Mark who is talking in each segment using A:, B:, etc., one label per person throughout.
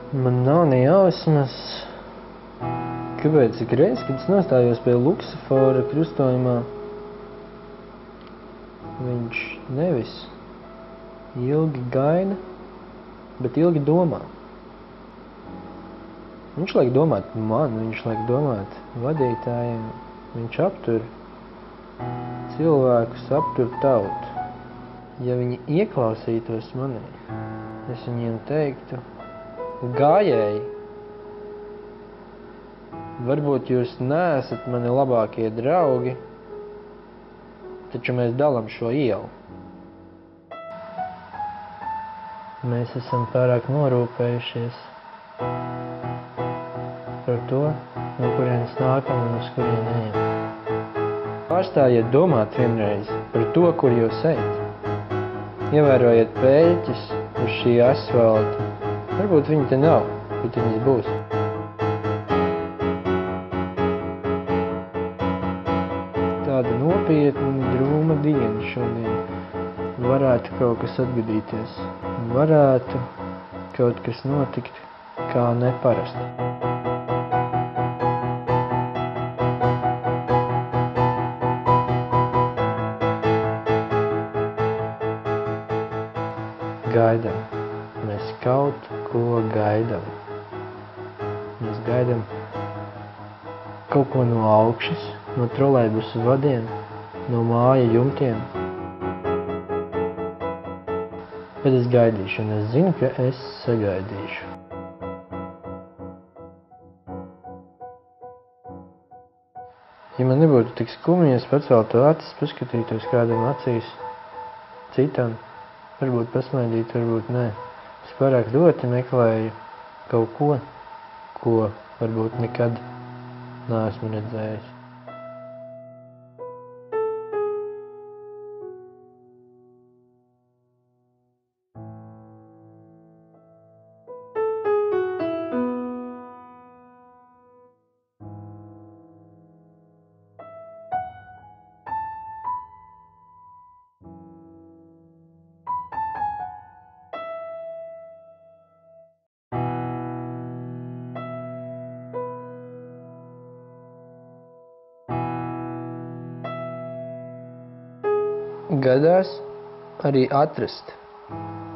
A: Man nav ne jausmas, kāpēc ik reiz, kad es nostājos pie Luksafora krustojumā, viņš nevis ilgi gaida, bet ilgi domā. Viņš liek domāt man, viņš liek domāt vadītājiem, viņš aptur cilvēkus, aptur tautu. Ja viņi ieklausītos manī, es viņiem teiktu, gājēji, varbūt jūs neesat mani labākie draugi, taču mēs dalam šo ielu. Mēs esam pārāk norūpējušies par to, no kurienes nākam un uz kurien ejam. Pārstājiet domāt vienreiz par to, kur jūs ejat. Ievērojiet pēļķis uz šī asfalta. Varbūt viņi te nav, bet viņas būs. Tāda nopietna, drūma diena šodien. Varētu kaut kas atgadīties. Varētu kaut kas notikt kā neparasti. Gaidām. Mēs kaut ko gaidām. Mēs gaidām kaut ko no augšas, no trolejbusu vadiem, no māja jumtiem. Bet es gaidīšu, un es zinu, ka es sagaidīšu. Ja man nebūtu tik skumji, es paceltu acis, paskatītos kādam acīs, citam, varbūt pasmaidīt, varbūt nē. Es pārāk ļoti meklēju kaut ko, ko varbūt nekad neesmu redzējis. Gadās arī atrast,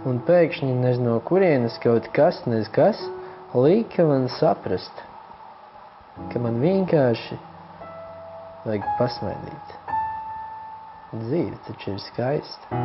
A: un pēkšņi nez no kurienes kaut kas, nez kas, lika man saprast, ka man vienkārši vajag pasmaidīt. Dzīve taču ir skaista.